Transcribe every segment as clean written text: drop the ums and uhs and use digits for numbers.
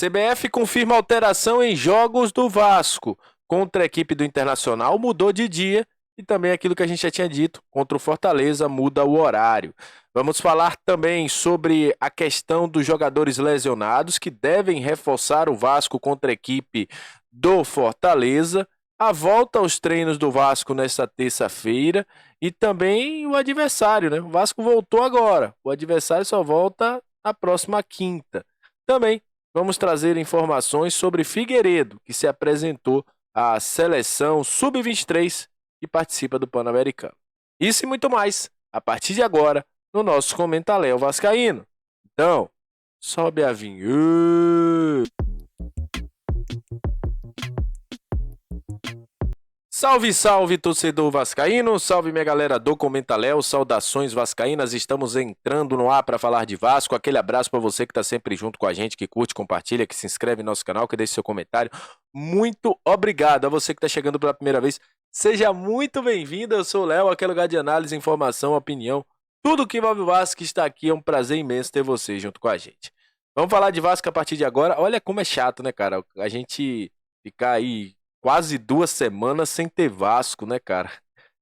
CBF confirma alteração em jogos do Vasco. Contra a equipe do Internacional mudou de dia e também aquilo que a gente já tinha dito, contra o Fortaleza muda o horário. Vamos falar também sobre a questão dos jogadores lesionados que devem reforçar o Vasco contra a equipe do Fortaleza. A volta aos treinos do Vasco nesta terça-feira e também o adversário, né? O Vasco voltou agora, o adversário só volta na próxima quinta. Também vamos trazer informações sobre Figueiredo, que se apresentou à seleção Sub-23 e participa do Pan-Americano. Isso e muito mais, a partir de agora, no nosso Comentaléu Vascaíno. Então, sobe a vinheta. Salve, salve, torcedor vascaíno, salve minha galera do Comentaléu, saudações vascaínas, estamos entrando no ar para falar de Vasco, aquele abraço para você que está sempre junto com a gente, que curte, compartilha, que se inscreve no nosso canal, que deixa seu comentário, muito obrigado a você que está chegando pela primeira vez, seja muito bem-vindo, eu sou o Léo, aquele lugar de análise, informação, opinião, tudo que envolve o Vasco está aqui, é um prazer imenso ter você junto com a gente. Vamos falar de Vasco a partir de agora, olha como é chato, né, cara, a gente ficar aí quase 2 semanas sem ter Vasco, né, cara?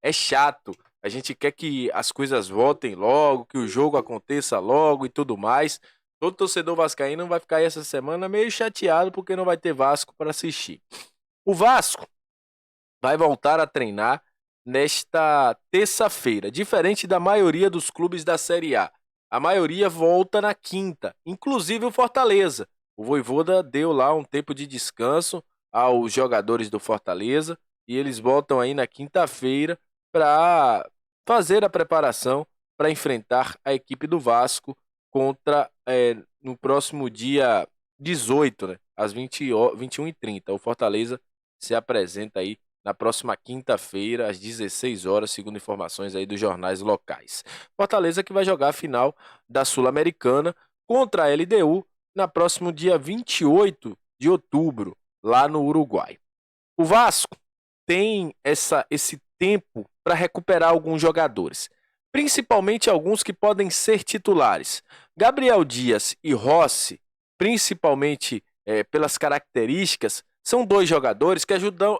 É chato. A gente quer que as coisas voltem logo, que o jogo aconteça logo e tudo mais. Todo torcedor vascaíno vai ficar aí essa semana meio chateado porque não vai ter Vasco para assistir. O Vasco vai voltar a treinar nesta terça-feira, diferente da maioria dos clubes da Série A. A maioria volta na quinta, inclusive o Fortaleza. O Vojvoda deu lá um tempo de descanso aos jogadores do Fortaleza e eles voltam aí na quinta-feira para fazer a preparação para enfrentar a equipe do Vasco contra no próximo dia 18, né, às 21h30. O Fortaleza se apresenta aí na próxima quinta-feira às 16 horas, segundo informações aí dos jornais locais. Fortaleza que vai jogar a final da Sul-Americana contra a LDU no próximo dia 28 de outubro, lá no Uruguai. O Vasco tem esse tempo para recuperar alguns jogadores, principalmente alguns que podem ser titulares. Gabriel Dias e Rossi, principalmente pelas características, são 2 jogadores que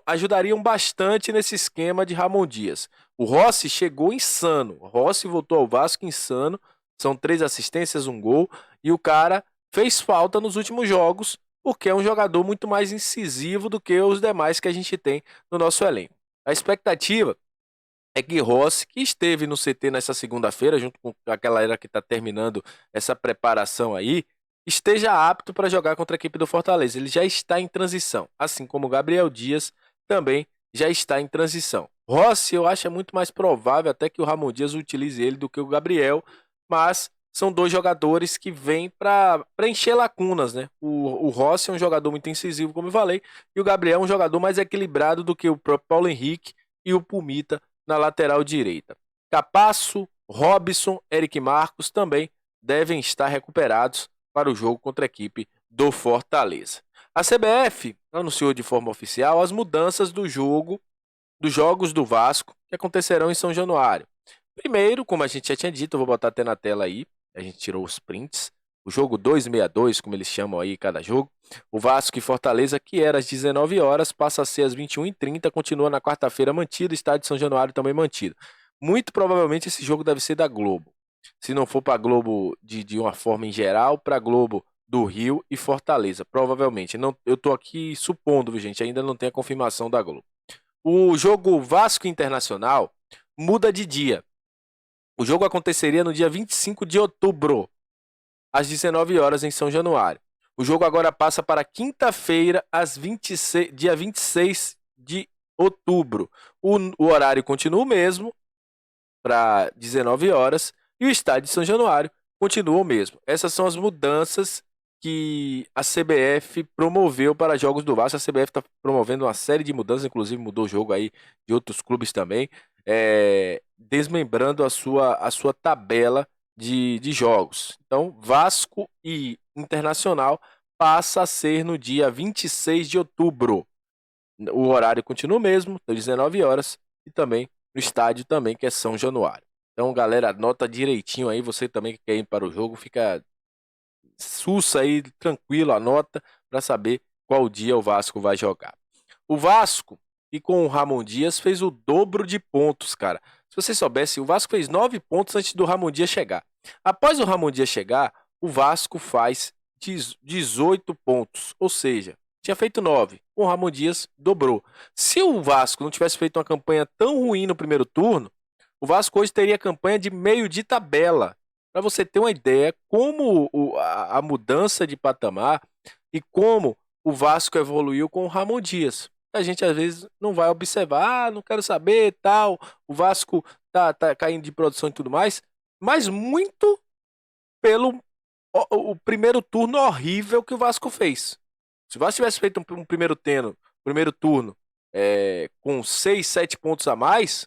ajudariam bastante nesse esquema de Ramon Dias. O Rossi chegou insano, o Rossi voltou ao Vasco insano, são 3 assistências, 1 gol, e o cara fez falta nos últimos jogos, porque é um jogador muito mais incisivo do que os demais que a gente tem no nosso elenco. A expectativa é que Rossi, que esteve no CT nessa segunda-feira, junto com a galera que está terminando essa preparação aí, esteja apto para jogar contra a equipe do Fortaleza. Ele já está em transição, assim como o Gabriel Dias também já está em transição. Rossi, eu acho muito mais provável até que o Ramon Dias utilize ele do que o Gabriel, mas são 2 jogadores que vêm para preencher lacunas, né? O Rossi é um jogador muito incisivo, como eu falei, e o Gabriel é um jogador mais equilibrado do que o próprio Paulo Henrique e o Pumita na lateral direita. Capasso, Robson, Eric Marcos também devem estar recuperados para o jogo contra a equipe do Fortaleza. A CBF anunciou de forma oficial as mudanças dos jogos do Vasco que acontecerão em São Januário. Primeiro, como a gente já tinha dito, eu vou botar até na tela aí, a gente tirou os prints, o jogo 262, como eles chamam aí cada jogo, o Vasco e Fortaleza, que era às 19 horas, passa a ser às 21h30, continua na quarta-feira mantido, estádio de São Januário também mantido. Muito provavelmente esse jogo deve ser da Globo, se não for para a Globo de uma forma em geral, para a Globo do Rio e Fortaleza, provavelmente. Não, eu estou aqui supondo, viu, gente, ainda não tem a confirmação da Globo. O jogo Vasco Internacional muda de dia. O jogo aconteceria no dia 25 de outubro, às 19 horas em São Januário. O jogo agora passa para quinta-feira, dia 26 de outubro. O horário continua o mesmo, para 19 horas, e o estádio de São Januário continua o mesmo. Essas são as mudanças que a CBF promoveu para jogos do Vasco. A CBF está promovendo uma série de mudanças, inclusive mudou o jogo aí de outros clubes também, desmembrando a sua tabela de jogos. Então, Vasco e Internacional passa a ser no dia 26 de outubro. O horário continua o mesmo, às 19 horas, e também no estádio também, que é São Januário. Então, galera, anota direitinho aí, você também que quer ir para o jogo, fica sussa aí, tranquilo, anota para saber qual dia o Vasco vai jogar. O Vasco, e com o Ramon Dias, fez o dobro de pontos, cara. Se você soubesse, o Vasco fez 9 pontos antes do Ramon Dias chegar. Após o Ramon Dias chegar, o Vasco faz 18 pontos, ou seja, tinha feito 9. Com o Ramon Dias, dobrou. Se o Vasco não tivesse feito uma campanha tão ruim no primeiro turno, o Vasco hoje teria campanha de meio de tabela. Para você ter uma ideia como a mudança de patamar e como o Vasco evoluiu com o Ramon Dias. A gente às vezes não vai observar, não quero saber, tal, o Vasco tá caindo de produção e tudo mais, mas muito pelo o primeiro turno horrível que o Vasco fez. Se o Vasco tivesse feito um primeiro turno com 6, 7 pontos a mais,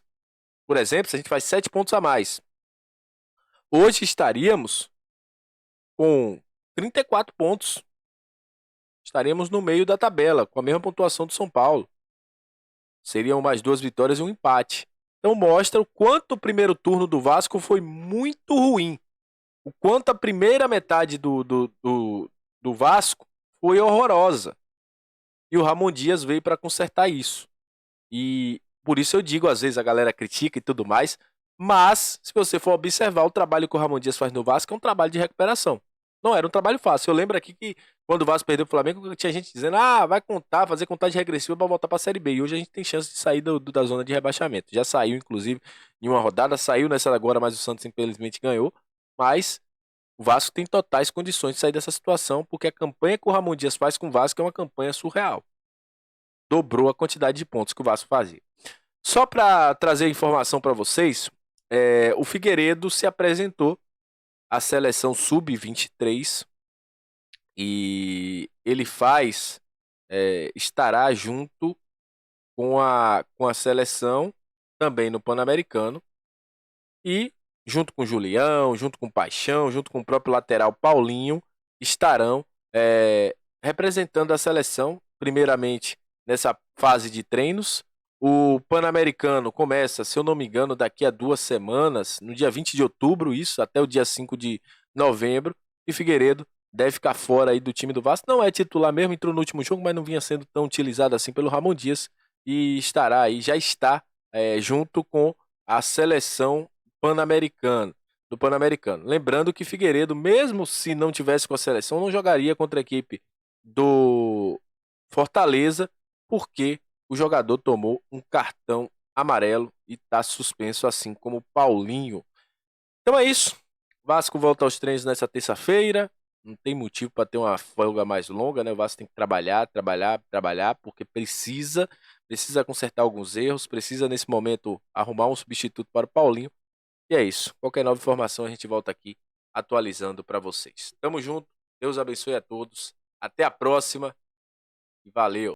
por exemplo, se a gente faz 7 pontos a mais, hoje estaríamos com 34 pontos. Estaríamos no meio da tabela, com a mesma pontuação do São Paulo. Seriam mais 2 vitórias e um empate. Então mostra o quanto o primeiro turno do Vasco foi muito ruim. O quanto a primeira metade do Vasco foi horrorosa. E o Ramon Dias veio para consertar isso. E por isso eu digo, às vezes a galera critica e tudo mais, mas se você for observar o trabalho que o Ramon Dias faz no Vasco, é um trabalho de recuperação. Não era um trabalho fácil. Eu lembro aqui que quando o Vasco perdeu o Flamengo, tinha gente dizendo, vai contar, fazer contagem regressiva para voltar para a Série B. E hoje a gente tem chance de sair da zona de rebaixamento. Já saiu, inclusive, em uma rodada, saiu nessa agora, mas o Santos infelizmente ganhou. Mas o Vasco tem totais condições de sair dessa situação, porque a campanha que o Ramon Dias faz com o Vasco é uma campanha surreal. Dobrou a quantidade de pontos que o Vasco fazia. Só para trazer informação para vocês, o Figueiredo se apresentou à seleção sub-23 e ele estará junto com a seleção também no Pan-Americano e junto com o Julião, junto com o Paixão, junto com o próprio lateral Paulinho, estarão representando a seleção, primeiramente nessa fase de treinos. O Pan-Americano começa, se eu não me engano, daqui a 2 semanas, no dia 20 de outubro, isso, até o dia 5 de novembro, e Figueiredo deve ficar fora aí do time do Vasco. Não é titular mesmo, entrou no último jogo, mas não vinha sendo tão utilizado assim pelo Ramon Dias, e estará aí, já está junto com a seleção do Pan-Americano. Lembrando que Figueiredo, mesmo se não tivesse com a seleção, não jogaria contra a equipe do Fortaleza, porque o jogador tomou um cartão amarelo e está suspenso, assim como o Paulinho. Então é isso. Vasco volta aos treinos nessa terça-feira. Não tem motivo para ter uma folga mais longa, né? O Vasco tem que trabalhar, porque precisa consertar alguns erros, precisa nesse momento arrumar um substituto para o Paulinho. E é isso. Qualquer nova informação a gente volta aqui atualizando para vocês. Tamo junto. Deus abençoe a todos. Até a próxima. E valeu.